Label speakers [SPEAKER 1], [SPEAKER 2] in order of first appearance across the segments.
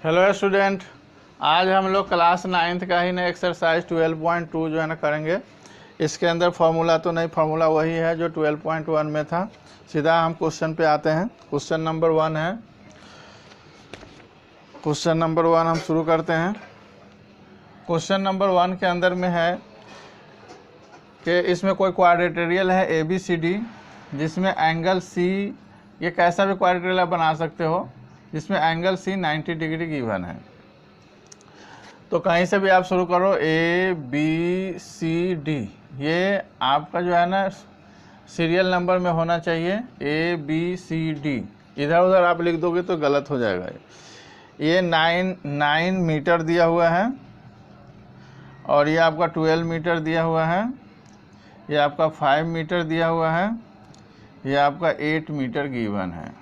[SPEAKER 1] Hello student, आज हम लोग क्लास 9th का ही ना एक्सरसाइज 12.2 जो है ना करेंगे। इसके अंदर फार्मूला तो नहीं, फार्मूला वही है जो 12.1 में था। सीधा हम क्वेश्चन पे आते हैं। क्वेश्चन नंबर 1 है। क्वेश्चन नंबर 1 हम शुरू करते हैं। क्वेश्चन नंबर 1 के अंदर में है कि इसमें कोई क्वाड्रेटरियल है ABCD, जिसमें एंगल C, ये कैसा भी क्वाड्रेटरियल आप बना सकते हो, जिसमें एंगल C 90 डिग्री गिवन है। तो कहीं से भी आप शुरू करो, ABCD, ये आपका जो है ना सीरियल नंबर में होना चाहिए। ABCD इधर उधर आप लिख दोगे तो गलत हो जाएगा। ये 9 मीटर दिया हुआ है और ये आपका 12 मीटर दिया हुआ है। ये आपका 5 मीटर दिया हुआ है। ये आपका 8 मीटर गिवन है।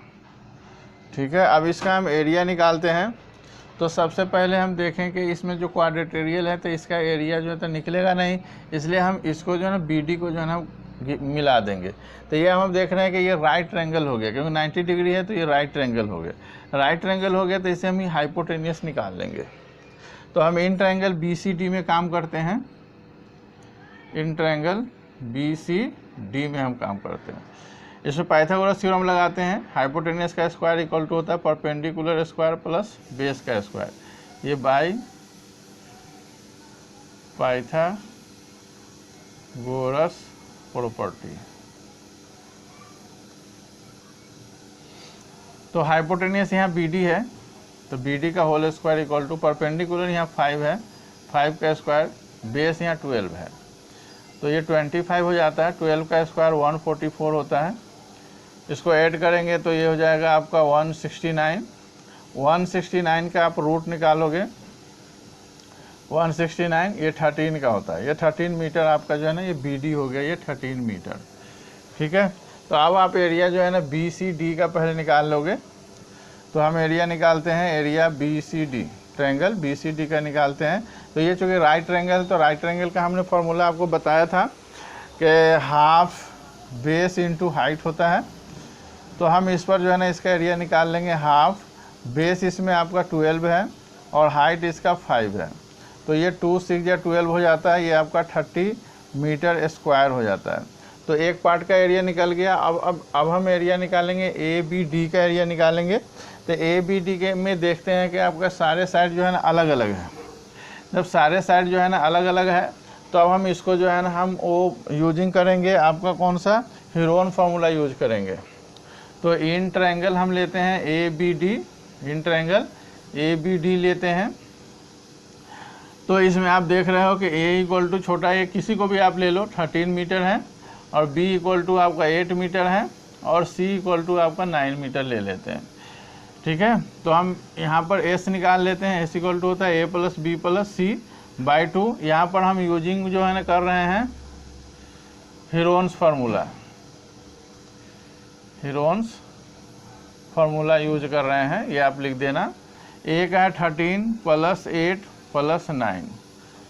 [SPEAKER 1] ठीक है, अब इसका हम एरिया निकालते हैं। तो सबसे पहले हम देखें कि इसमें जो क्वाड्रेटरियल है तो इसका एरिया जो है तो निकलेगा नहीं, इसलिए हम इसको जो है ना BD को जो है ना मिला देंगे। तो ये हम देख रहे हैं कि ये राइट ट्रायंगल हो गया, क्योंकि 90 डिग्री है तो ये राइट ट्रायंगल हो गया। राइट ट्रायंगल हो गया तो इसे हम हाइपोटेनियस निकाल लेंगे। तो हम इन ट्रायंगल BCD में काम करते हैं। इन ट्रायंगल BCD में हम काम करते हैं। इसमें पाइथागोरस थ्योरम लगाते हैं। हाइपोटेनियस का स्क्वायर इक्वल टू होता है परपेंडिकुलर स्क्वायर प्लस बेस का स्क्वायर। ये बाई पाइथागोरस प्रॉपर्टी। तो हाइपोटेनियस यहाँ BD है, तो BD का whole square equal to perpendicular यहाँ 5 है, 5 का स्क्वायर, बेस यहाँ 12 है, तो ये 25 हो जाता है। 12 का स्क्वायर 144 होता है। इसको ऐड करेंगे तो ये हो जाएगा आपका 169। 169 का आप रूट निकालोगे, 169 ये 13 का होता है। ये 13 मीटर आपका जो है ना ये BD हो गया, ये 13 मीटर। ठीक है, तो अब आप एरिया जो है ना BCD का पहले निकाल लोगे। तो हम एरिया निकालते हैं, एरिया BCD, ट्रायंगल BCD का निकालते हैं। तो ये चूँकि राइट ट्रायंगल, तो राइट ट्रायंगल का हमने फार्मूला आपको बताया था कि हाफ बेस इंटू हाइट होता है। तो हम इस पर जो है ना इसका एरिया निकाल लेंगे। हाफ बेस इसमें आपका 12 है और हाइट इसका 5 है, तो ये 2 6 या 12 हो जाता है। ये आपका 30 मीटर स्क्वायर हो जाता है। तो एक पार्ट का एरिया निकल गया। अब हम एरिया निकालेंगे, ABD का एरिया निकालेंगे। तो ABD के में देखते हैं कि आपका सारे साइड जो है ना अलग अलग है। जब सारे साइड जो है ना अलग अलग है तो अब हम इसको जो है ना हम वो यूजिंग करेंगे, आपका कौन सा हीरोन फार्मूला यूज करेंगे। तो इन ट्रायंगल हम लेते हैं ABD, इन ट्रायंगल ABD लेते हैं। तो इसमें आप देख रहे हो कि A इक्वल टू छोटा ए किसी को भी आप ले लो 13 मीटर है, और B इक्वल टू आपका 8 मीटर है, और C इक्वल टू आपका 9 मीटर ले लेते हैं। ठीक है, तो हम यहाँ पर S निकाल लेते हैं। S इक्वल टू होता है A plus B plus C by 2। यहाँ पर हम यूजिंग जो है ना कर रहे हैं Heron's formula, Heron's formula use कर रहे हैं, ये आप लिख देना। A का है 13 प्लस 8 प्लस 9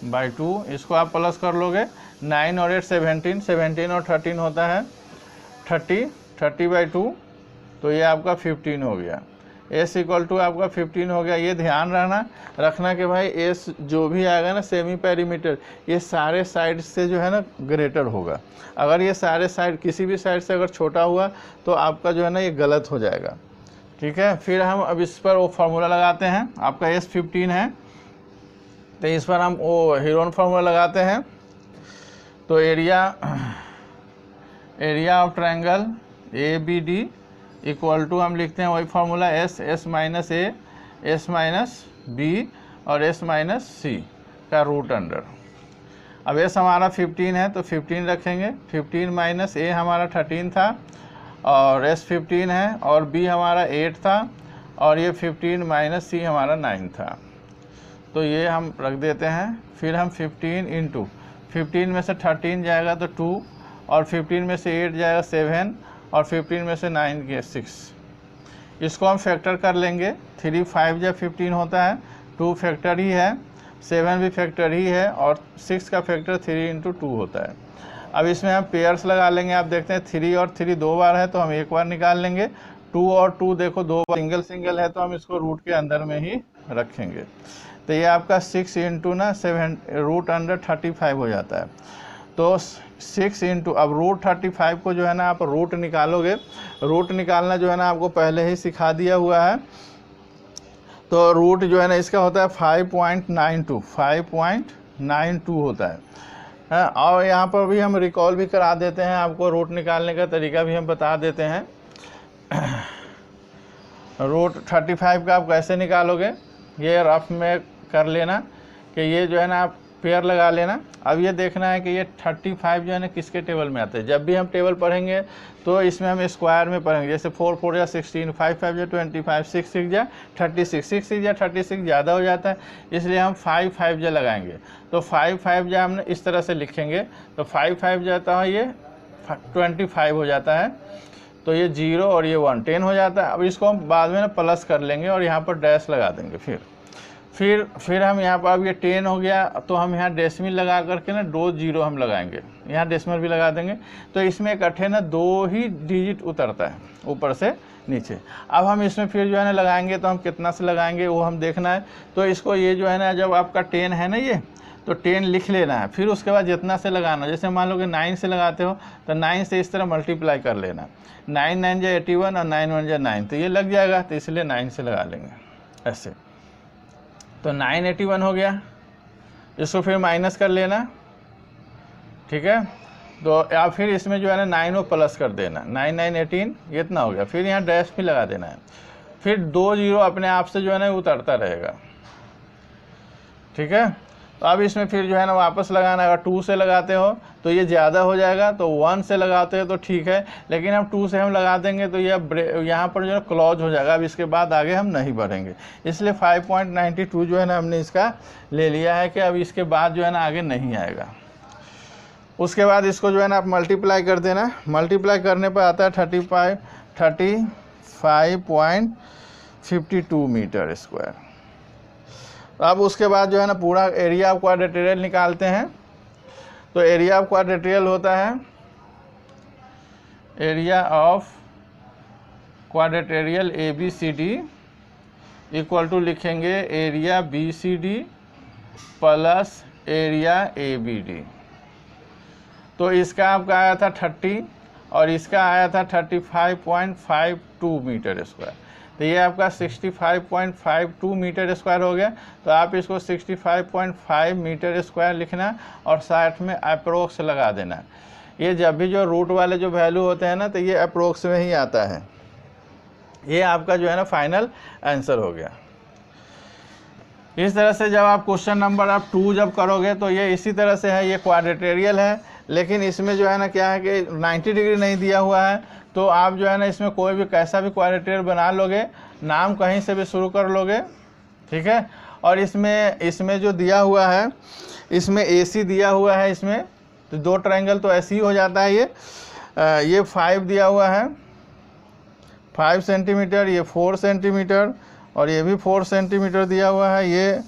[SPEAKER 1] बाई 2, इसको आप प्लस कर लोगे। 9 और 8 17, 17 और 13 होता है 30, 30 बाई 2, तो ये आपका 15 हो गया। S इक्वल टू आपका 15 हो गया। ये ध्यान रखना कि भाई S जो भी आएगा ना सेमी पेरीमीटर, ये सारे साइड से जो है ना ग्रेटर होगा। अगर ये सारे साइड किसी भी साइड से अगर छोटा हुआ तो आपका जो है ना ये गलत हो जाएगा। ठीक है, फिर हम अब इस पर वो फार्मूला लगाते हैं। आपका S 15 है, तो इस पर हम वो हीरोन फार्मूला लगाते हैं। तो area of triangle ABD equal to हम लिखते हैं वही formula S minus A, S minus B और S माइनस C का रूट अंडर। अब S हमारा 15 है तो 15 रखेंगे। 15 माइनस A हमारा 13 था और S 15 है, और B हमारा 8 था, और ये 15 माइनस C हमारा 9 था। तो ये हम रख देते हैं। फिर हम 15 इंटू 15 में से 13 जाएगा तो 2, और 15 में से 8 जाएगा 7, और 15 में से 9 के 6। इसको हम फैक्टर कर लेंगे। 3 5 या 15 होता है, 2 फैक्टर ही है, 7 भी फैक्टर ही है, और 6 का फैक्टर 3 इंटू 2 होता है। अब इसमें हम पेयर्स लगा लेंगे। आप देखते हैं 3 और 3 2 बार है तो हम एक बार निकाल लेंगे। 2 और 2 देखो 2 बार सिंगल सिंगल है तो हम इसको रूट के अंदर में ही रखेंगे तो ये आपका 6 इंटू ना 7 √35 हो जाता है। तो 6 इंटू, अब √35 को जो है ना आप रूट निकालोगे, रूट निकालना जो है ना आपको पहले ही सिखा दिया हुआ है। तो रूट जो है ना इसका होता है 5.92 होता है। और यहाँ पर भी हम रिकॉल भी करा देते हैं आपको, रूट निकालने का तरीका भी हम बता देते हैं। √35 का आप कैसे निकालोगे, ये रफ में कर लेना कि ये जो है ना आप पेयर लगा लेना। अब ये देखना है कि ये 35 जो है ना किसके टेबल में आते हैं। जब भी हम टेबल पढ़ेंगे तो इसमें हम स्क्वायर में पढ़ेंगे, जैसे 4 4 या 16, 5 5 या 25, 6 6 या 36, 6 6 या 36 ज़्यादा हो जाता है, इसलिए हम 5 5 जा लगाएंगे। तो 5 5 जा हमने इस तरह से लिखेंगे, तो 5 5 जाता है ये 25 हो जाता है। तो ये 0 और ये 1 10 हो जाता है। अब इसको हम बाद में ना प्लस कर लेंगे और यहाँ पर डैश लगा देंगे। फिर हम यहाँ पर, अब ये 10 हो गया तो हम यहाँ डेसिमल लगा करके ना 2 0 हम लगाएंगे, यहाँ डेसिमल भी लगा देंगे। तो इसमें इकट्ठे ना 2 ही डिजिट उतरता है ऊपर से नीचे। अब हम इसमें फिर जो है ना लगाएंगे तो हम कितना से लगाएंगे वो हम देखना है। तो इसको ये जो है ना, जब आपका 10 है ना ये, तो 10 लिख लेना है। फिर उसके बाद जितना से लगाना, जैसे मान लो कि 9 से लगाते हो तो 9 से इस तरह मल्टीप्लाई कर लेना। 9 9 जा 81 और 9 1 जा 9, तो ये लग जाएगा, तो इसलिए 9 से लगा लेंगे ऐसे। तो 981 हो गया। इसको फिर माइनस कर लेना, ठीक है। तो या फिर इसमें जो है ना 9 को प्लस कर देना, 9 9 18, ये इतना हो गया। फिर यहाँ डैश भी लगा देना है। फिर 2 0 अपने आप से जो है ना उतरता रहेगा, ठीक है। तो अब इसमें फिर जो है ना वापस लगाना। अगर 2 से लगाते हो तो ये ज़्यादा हो जाएगा, तो 1 से लगाते हो तो ठीक है, लेकिन अब 2 से हम लगा देंगे तो ये यहाँ पर जो है क्लोज हो जाएगा। अब इसके बाद आगे हम नहीं बढ़ेंगे, इसलिए 5.92 जो है ना हमने इसका ले लिया है कि अब इसके बाद जो है ना आगे नहीं आएगा। उसके बाद इसको जो है ना आप मल्टीप्लाई कर देना। मल्टीप्लाई करने पर आता है 35.52 मीटर स्क्वायर। अब उसके बाद जो है ना पूरा एरिया ऑफ क्वाड्रेटरियल निकालते हैं। तो एरिया ऑफ क्वाड्रेटरियल होता है, area of quadrilateral ABCD equal to लिखेंगे area BCD plus area ABD। तो इसका आपका आया था 30 और इसका आया था 35.52 मीटर स्क्वायर। तो ये आपका 65.52 मीटर स्क्वायर हो गया। तो आप इसको 65.5 मीटर स्क्वायर लिखना और 60 में अप्रोक्स लगा देना। ये जब भी जो रूट वाले जो वैल्यू होते हैं ना, तो ये अप्रोक्स में ही आता है। ये आपका जो है ना फाइनल आंसर हो गया। इस तरह से जब आप क्वेश्चन नंबर आप 2 जब करोगे तो ये इसी तरह से है, ये क्वाड्रेटरियल है, लेकिन इसमें जो है ना क्या है कि 90 डिग्री नहीं दिया हुआ है। तो आप जो है ना इसमें कोई भी कैसा भी क्वाड्रेटरियल बना लोगे, नाम कहीं से भी शुरू कर लोगे, ठीक है। और इसमें जो दिया हुआ है, इसमें AC दिया हुआ है, इसमें तो 2 ट्रायंगल तो ऐसे ही हो जाता है। ये 5 दिया हुआ है, 5 सेंटीमीटर, ये 4 सेंटीमीटर और ये भी 4 सेंटीमीटर दिया हुआ है, ये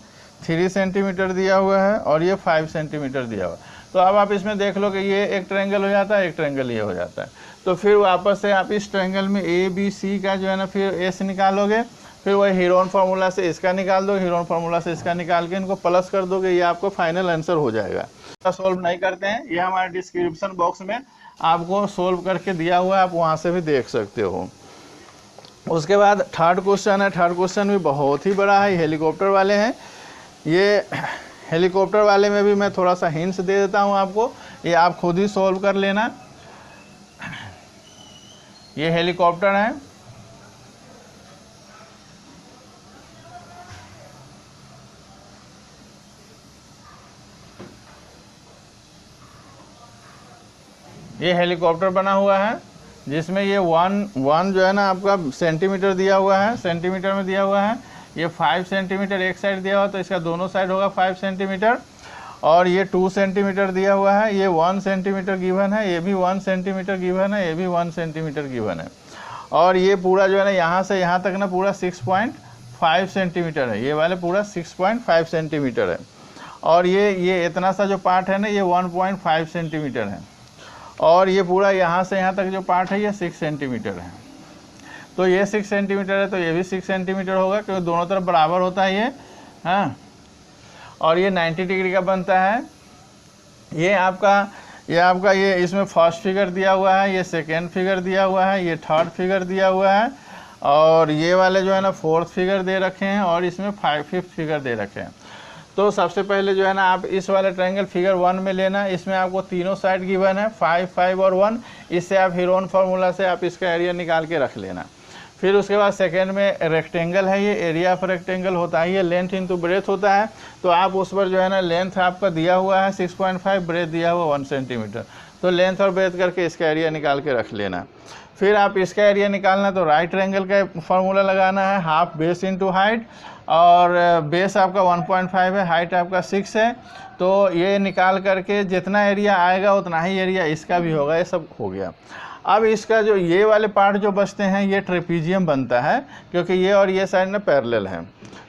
[SPEAKER 1] 3 सेंटीमीटर दिया हुआ है और ये 5 सेंटीमीटर दिया हुआ है। तो अब आप इसमें देख लो कि ये एक ट्रायंगल हो जाता है, एक ट्रायंगल ये हो जाता है। तो फिर वापस से आप इस ट्रायंगल में ABC का जो है ना फिर S निकालोगे, फिर वही हीरोन फार्मूला से इसका निकाल दो, हीरोन फार्मूला से इसका निकाल के इनको प्लस कर दोगे, ये आपको फाइनल आंसर हो जाएगा। सोल्व नहीं करते हैं, ये हमारे डिस्क्रिप्शन बॉक्स में आपको सोल्व करके दिया हुआ है, आप वहाँ से भी देख सकते हो। उसके बाद थर्ड क्वेश्चन है। थर्ड क्वेश्चन भी बहुत ही बड़ा है, हेलीकॉप्टर वाले हैं। ये हेलीकॉप्टर वाले में भी मैं थोड़ा सा हिंट्स दे देता हूँ आपको, ये आप खुद ही सोल्व कर लेना। ये हेलीकॉप्टर है, ये हेलीकॉप्टर बना हुआ है जिसमें ये वन जो है ना आपका सेंटीमीटर दिया हुआ है, सेंटीमीटर में दिया हुआ है। ये 5 सेंटीमीटर एक साइड दिया हुआ तो इसका दोनों साइड होगा 5 सेंटीमीटर। और ये 2 सेंटीमीटर दिया हुआ है, ये 1 सेंटीमीटर गिवन है, ये भी 1 सेंटीमीटर गिवन है, ये भी 1 सेंटीमीटर गिवन है। और ये पूरा जो है ना यहाँ से यहाँ तक ना पूरा 6.5 सेंटीमीटर है, ये वाले पूरा 6.5 सेंटीमीटर है। और ये इतना सा जो पार्ट है ना ये 1.5 सेंटीमीटर है। और ये पूरा यहाँ से यहाँ तक जो पार्ट है ये 6 सेंटीमीटर है। तो ये 6 सेंटीमीटर है तो ये भी 6 सेंटीमीटर होगा, क्योंकि दोनों तरफ बराबर होता है ये, हाँ। और ये 90 डिग्री का बनता है। ये आपका ये इसमें फर्स्ट फिगर दिया हुआ है, ये सेकेंड फिगर दिया हुआ है, ये थर्ड फिगर दिया हुआ है, और ये वाले जो है ना फोर्थ फिगर दे रखे हैं, और इसमें फिफ्थ फिगर दे रखे हैं। तो सबसे पहले जो है ना आप इस वाले ट्रायंगल फिगर 1 में लेना, इसमें आपको तीनों साइड गिवन है 5, 5 और 1। इससे आप हीरोन फार्मूला से आप इसका एरिया निकाल के रख लेना। फिर उसके बाद सेकेंड में रेक्टेंगल है, ये एरिया ऑफ रेक्टेंगल होता है, ये लेंथ इंटू ब्रेथ होता है। तो आप उस पर जो है ना लेंथ आपका दिया हुआ है 6.5, ब्रेथ दिया हुआ 1 सेंटीमीटर, तो लेंथ और ब्रेथ करके इसका एरिया निकाल के रख लेना। फिर आप इसका एरिया निकालना तो राइट ट्रायंगल का फार्मूला लगाना है, हाफ बेस इंटू हाइट, और बेस आपका 1.5 है, हाइट आपका 6 है। तो ये निकाल करके जितना एरिया आएगा उतना ही एरिया इसका भी होगा। ये सब हो गया। अब इसका जो ये वाले पार्ट जो बचते हैं ये ट्रेपीजियम बनता है, क्योंकि ये और ये साइड ना पैरेलल है।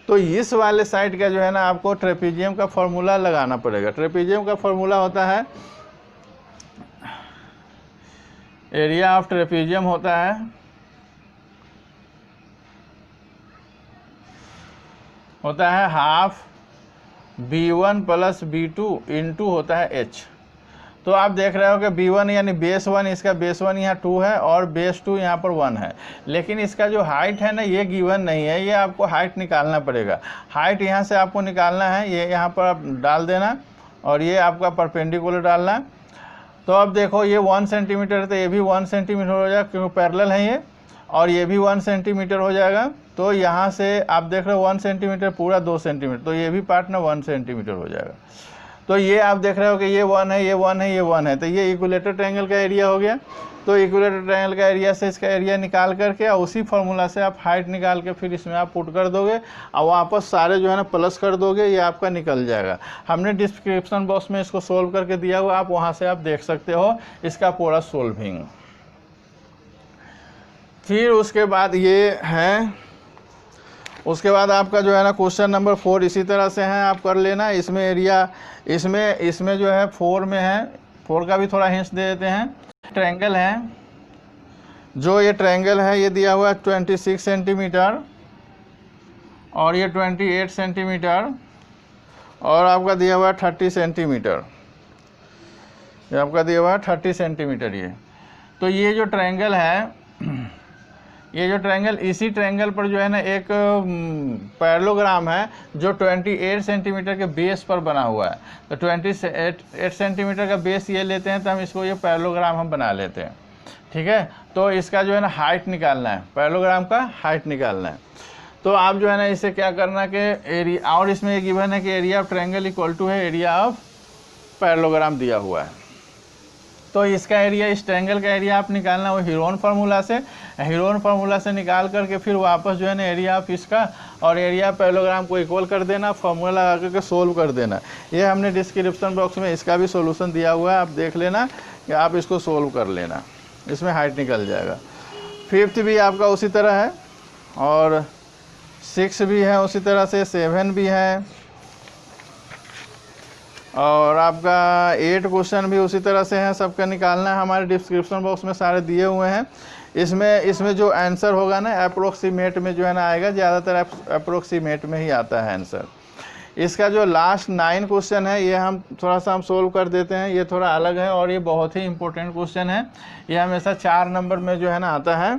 [SPEAKER 1] तो इस वाले साइड का जो है ना आपको ट्रेपीजियम का फॉर्मूला लगाना पड़ेगा। ट्रेपीजियम का फॉर्मूला होता है, एरिया ऑफ ट्रेपीजियम होता है half B1 plus B2 into होता है H। तो आप देख रहे हो कि B1 यानी बेस 1, इसका बेस 1 यहाँ 2 है और बेस 2 यहाँ पर 1 है, लेकिन इसका जो हाइट है ना ये गिवन नहीं है, ये आपको हाइट निकालना पड़ेगा। हाइट यहाँ से आपको निकालना है, ये यहाँ पर आप डाल देना और ये आपका परपेंडिकुलर डालना। तो अब देखो ये 1 सेंटीमीटर है तो ये भी 1 सेंटीमीटर हो जाएगा, क्योंकि पैरेलल है ये, और ये भी 1 सेंटीमीटर हो जाएगा। तो यहाँ से आप देख रहे हो 1 सेंटीमीटर पूरा 2 सेंटीमीटर, तो ये भी पार्ट ना 1 सेंटीमीटर हो जाएगा। तो ये आप देख रहे हो कि ये 1 है, ये 1 है, ये 1 है, तो ये इक्विलेटर ट्रायंगल का एरिया हो गया। तो इक्विलेटर ट्रायंगल का एरिया से इसका एरिया निकाल करके और उसी फार्मूला से आप हाइट निकाल के फिर इसमें आप पुट कर दोगे और वापस सारे जो है ना प्लस कर दोगे, ये आपका निकल जाएगा। हमने डिस्क्रिप्शन बॉक्स में इसको सोल्व करके दिया हुआ, आप वहाँ से आप देख सकते हो इसका पूरा सोल्विंग। फिर उसके बाद ये है, उसके बाद आपका जो है ना क्वेश्चन नंबर 4 इसी तरह से है, आप कर लेना। इसमें एरिया इसमें जो है 4 में है, 4 का भी थोड़ा हिंट्स दे देते हैं। ट्रायंगल है, जो ये ट्रायंगल है ये दिया हुआ है 26 सेंटीमीटर और ये 28 सेंटीमीटर और आपका दिया हुआ है 30 सेंटीमीटर, ये आपका दिया हुआ है 30 सेंटीमीटर ये। तो ये जो ट्रायंगल है, ये जो ट्रायंगल, इसी ट्रायंगल पर जो है ना एक पैरेललोग्राम है जो 28 सेंटीमीटर के बेस पर बना हुआ है। तो 28 सेंटीमीटर का बेस ये लेते हैं तो हम इसको ये पैरेललोग्राम हम बना लेते हैं, ठीक है। तो इसका जो है ना हाइट निकालना है, पैरेललोग्राम का हाइट निकालना है। तो आप जो है ना इसे क्या करना कि एरिया, और इसमें ये गिवन है कि area of triangle equal to है एरिया ऑफ पैरेललोग्राम दिया हुआ है। तो इसका एरिया, इस ट्रायंगल का एरिया आप निकालना वो हीरोन फार्मूला से निकाल करके फिर वापस जो है ना एरिया ऑफ इसका और एरिया पैरेललोग्राम को इक्वल कर देना, फार्मूला लगा करके सोल्व कर देना। ये हमने डिस्क्रिप्शन बॉक्स में इसका भी सॉल्यूशन दिया हुआ है, आप देख लेना कि आप इसको सोल्व कर लेना, इसमें हाइट निकल जाएगा। 5th भी आपका उसी तरह है और 6 भी है उसी तरह से, 7 भी है और आपका 8 क्वेश्चन भी उसी तरह से है, सबका निकालना है। हमारे डिस्क्रिप्शन बॉक्स में सारे दिए हुए हैं। इसमें जो आंसर होगा ना अप्रोक्सीमेट में जो है ना आएगा, ज़्यादातर अप्रोक्सीमेट में ही आता है आंसर। इसका जो लास्ट 9 क्वेश्चन है ये हम थोड़ा सा हम सोल्व कर देते हैं, ये थोड़ा अलग है और ये बहुत ही इंपॉर्टेंट क्वेश्चन है। ये हमेशा 4 नंबर में जो है ना आता है।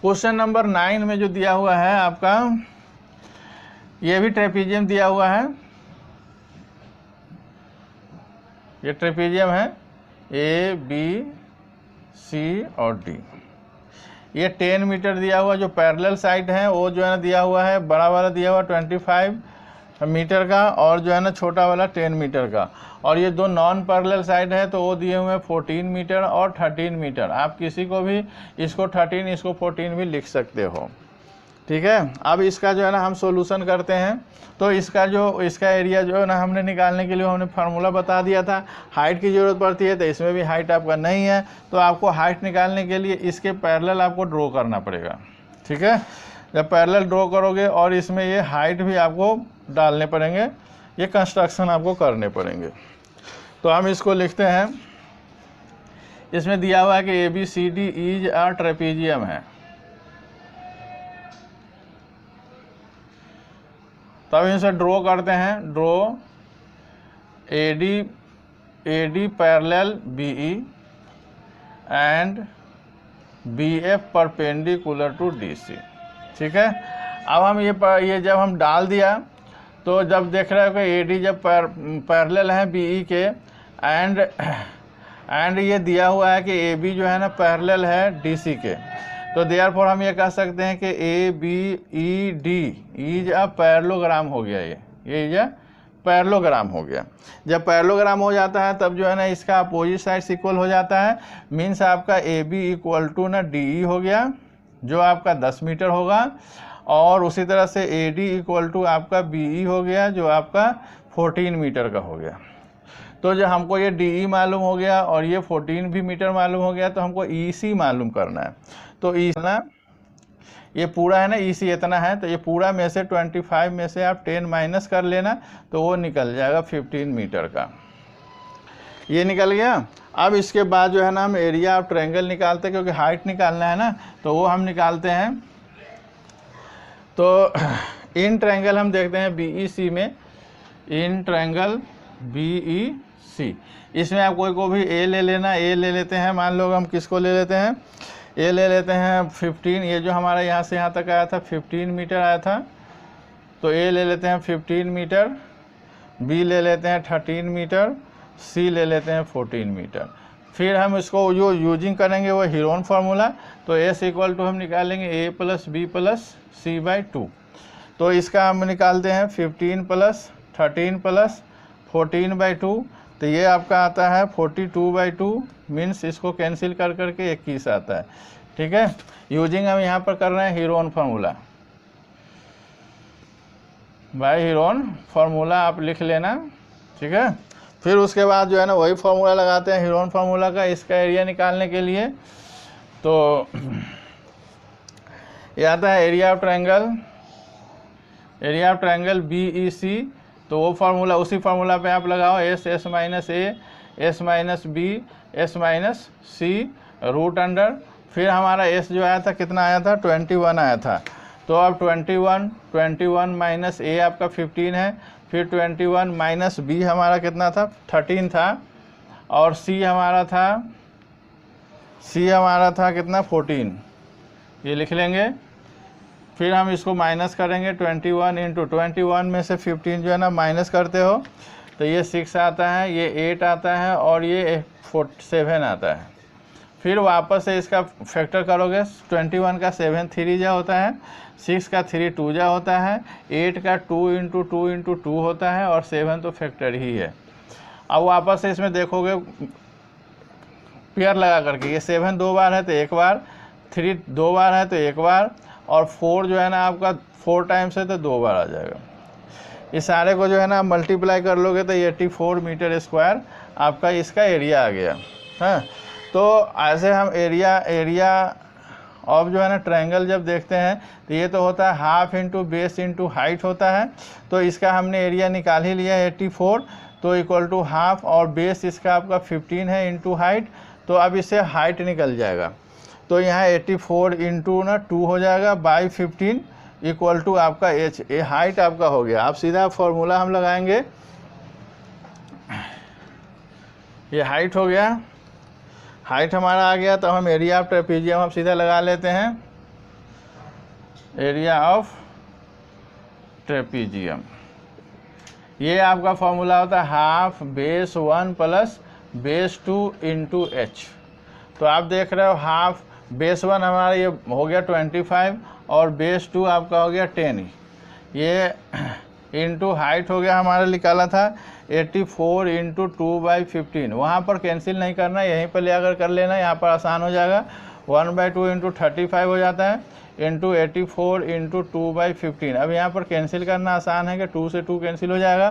[SPEAKER 1] क्वेश्चन नंबर 9 में जो दिया हुआ है आपका, ये भी ट्रेपीजियम दिया हुआ है, ये ट्रेपीजियम है A, B, C और D। ये 10 मीटर दिया हुआ, जो पैरेलल साइड है वो जो है ना दिया हुआ है, बड़ा वाला दिया हुआ 25 मीटर का और जो है ना छोटा वाला 10 मीटर का। और ये दो नॉन पैरेलल साइड है तो वो दिए हुए हैं 14 मीटर और 13 मीटर। आप किसी को भी इसको 13 इसको 14 भी लिख सकते हो, ठीक है। अब इसका जो है ना हम सॉल्यूशन करते हैं। तो इसका एरिया जो है ना हमने निकालने के लिए हमने फार्मूला बता दिया था। हाइट की ज़रूरत पड़ती है तो इसमें भी हाइट आपका नहीं है, तो आपको हाइट निकालने के लिए इसके पैरेलल आपको ड्रॉ करना पड़ेगा, ठीक है। जब पैरेलल ड्रॉ करोगे और इसमें ये हाइट भी आपको डालने पड़ेंगे, ये कंस्ट्रक्शन आपको करने पड़ेंगे। तो हम इसको लिखते हैं, इसमें दिया हुआ है कि ABCD इज अ ट्रेपीजियम है। तो अब इनसे ड्रॉ करते हैं, draw AD parallel BE and BF perpendicular to DC। ठीक है, अब हम ये जब हम डाल दिया तो जब देख रहे हो कि AD जब पैरेलल है BE के एंड ये दिया हुआ है कि AB जो है ना पैरेलल है DC के, तो देयरफॉर हम ये कह सकते हैं कि ABED इज अ पैरेललोग्राम हो गया। ये इज अ पैरेललोग्राम हो गया। जब पैरेललोग्राम हो जाता है तब जो है ना इसका अपोजिट साइड इक्वल हो जाता है, मीन्स आपका AB इक्वल टू ना DE हो गया जो आपका 10 मीटर होगा, और उसी तरह से AD इक्वल टू आपका BE हो गया जो आपका 14 मीटर का हो गया। तो जब हमको ये DE मालूम हो गया और ये 14 भी मीटर मालूम हो गया, तो हमको EC मालूम करना है। तो ये पूरा है ना EC इतना है, तो ये पूरा में से 25 में से आप 10 माइनस कर लेना, तो वो निकल जाएगा 15 मीटर का। ये निकल गया। अब इसके बाद जो है ना हम एरिया ऑफ ट्रायंगल निकालते हैं, क्योंकि हाइट निकालना है ना, तो वो हम निकालते हैं। तो इन ट्रायंगल हम देखते हैं BEC में, इन ट्रायंगल BEC, इसमें आप कोई को भी A ले लेना, A ले लेते हैं, मान लो हम किसको ले लेते हैं, A ले लेते हैं 15, ये जो हमारा यहाँ से यहाँ तक आया था 15 मीटर आया था, तो A ले लेते हैं 15 मीटर, B ले लेते हैं 13 मीटर, C ले लेते हैं 14 मीटर। फिर हम इसको जो यूजिंग करेंगे वो हीरोन फार्मूला, तो S इक्वल टू हम निकालेंगे A plus B plus C/2। तो इसका हम निकालते हैं 15 प्लस 13 प्लस 14/2, तो ये आपका आता है 42/2, मीन्स इसको कैंसिल कर करके 21 आता है। ठीक है, यूजिंग हम यहाँ पर कर रहे हैं Heron formula, by Heron formula आप लिख लेना। ठीक है, फिर उसके बाद जो है ना वही फार्मूला लगाते हैं हीरोन फार्मूला का इसका एरिया निकालने के लिए। तो ये आता है एरिया ऑफ ट्रायंगल BEC, तो वो फार्मूला, उसी फार्मूला पे आप लगाओ S minus A S minus B S minus C root under, फिर हमारा S जो आया था कितना आया था 21 आया था, तो अब 21 माइनस A आपका 15 है, फिर 21 माइनस B हमारा कितना था 13 था, और C हमारा था कितना 14, ये लिख लेंगे। फिर हम इसको माइनस करेंगे 21 इंटू 21 में से 15 जो है ना माइनस करते हो, तो ये 6 आता है, ये 8 आता है, और ये 7 आता है। फिर वापस से इसका फैक्टर करोगे, 21 का 7 3 जा होता है, 6 का 3 2 जा होता है, 8 का 2 इंटू 2 इंटू 2 होता है, और 7 तो फैक्टर ही है। अब वापस से इसमें देखोगे पेयर लगा करके, ये 7 2 बार है तो एक बार, 3 2 बार है तो एक बार, और 4 जो है ना आपका 4 टाइम्स है तो 2 बार आ जाएगा। इस सारे को जो है ना मल्टीप्लाई कर लोगे तो 84 मीटर स्क्वायर आपका इसका एरिया आ गया। हाँ, तो ऐसे हम एरिया ऑफ जो है ना ट्रायंगल जब देखते हैं तो ये तो होता है half into base into height होता है, तो इसका हमने एरिया निकाल ही लिया 84, तो इक्वल टू हाफ, और बेस इसका आपका 15 है इंटू हाइट, तो अब इससे हाइट निकल जाएगा, तो यहाँ 84 इंटू ना 2 हो जाएगा बाई 15 इक्वल टू आपका H, ये हाइट आपका हो गया। आप सीधा फॉर्मूला हम लगाएंगे, ये हाइट हो गया, हाइट हमारा आ गया, तो हम एरिया ऑफ ट्रेपीजियम हम सीधा लगा लेते हैं, एरिया ऑफ ट्रेपीजियम, ये आपका फॉर्मूला होता है half base 1 plus base 2 into H। तो आप देख रहे हो हाफ बेस 1 हमारा ये हो गया 25, और बेस 2 आपका हो गया 10, ये इंटू हाइट हो गया हमारा निकाला था 84 इंटू 2/15, वहाँ पर कैंसिल नहीं करना, यहीं पर ले आकर कर लेना, यहाँ पर आसान हो जाएगा। 1/2 इंटू 35 हो जाता है, इंटू 84 इंटू 2/15। अब यहाँ पर कैंसिल करना आसान है कि 2 से 2 कैंसिल हो जाएगा,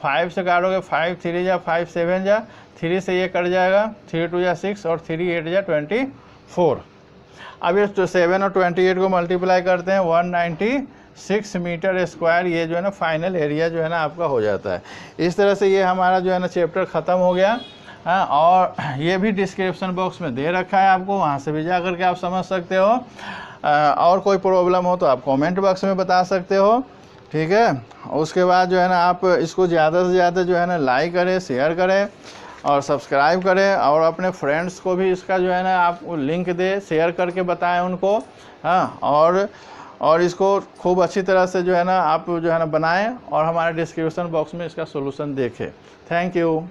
[SPEAKER 1] 5 से काटोगे 5 3 जा 5 7 जा, 3 से ये कट जाएगा, 3 2 जा 6, और 3 8 जा 24। अब ये 7 और 28 को मल्टीप्लाई करते हैं 196 मीटर स्क्वायर, ये जो है ना फाइनल एरिया जो है ना आपका हो जाता है। इस तरह से ये हमारा जो है ना चैप्टर ख़त्म हो गया। हाँ, और ये भी डिस्क्रिप्शन बॉक्स में दे रखा है आपको, वहाँ से भी जा कर के आप समझ सकते हो। और कोई प्रॉब्लम हो तो आप कमेंट बॉक्स में बता सकते हो, ठीक है। उसके बाद जो है ना आप इसको ज़्यादा से ज़्यादा जो है ना लाइक करें, शेयर करें और सब्सक्राइब करें, और अपने फ्रेंड्स को भी इसका जो है ना आप लिंक दे, शेयर करके बताएं उनको। हाँ, और इसको खूब अच्छी तरह से जो है ना आप जो है ना बनाएं और हमारे डिस्क्रिप्शन बॉक्स में इसका सोल्यूशन देखें। Thank you.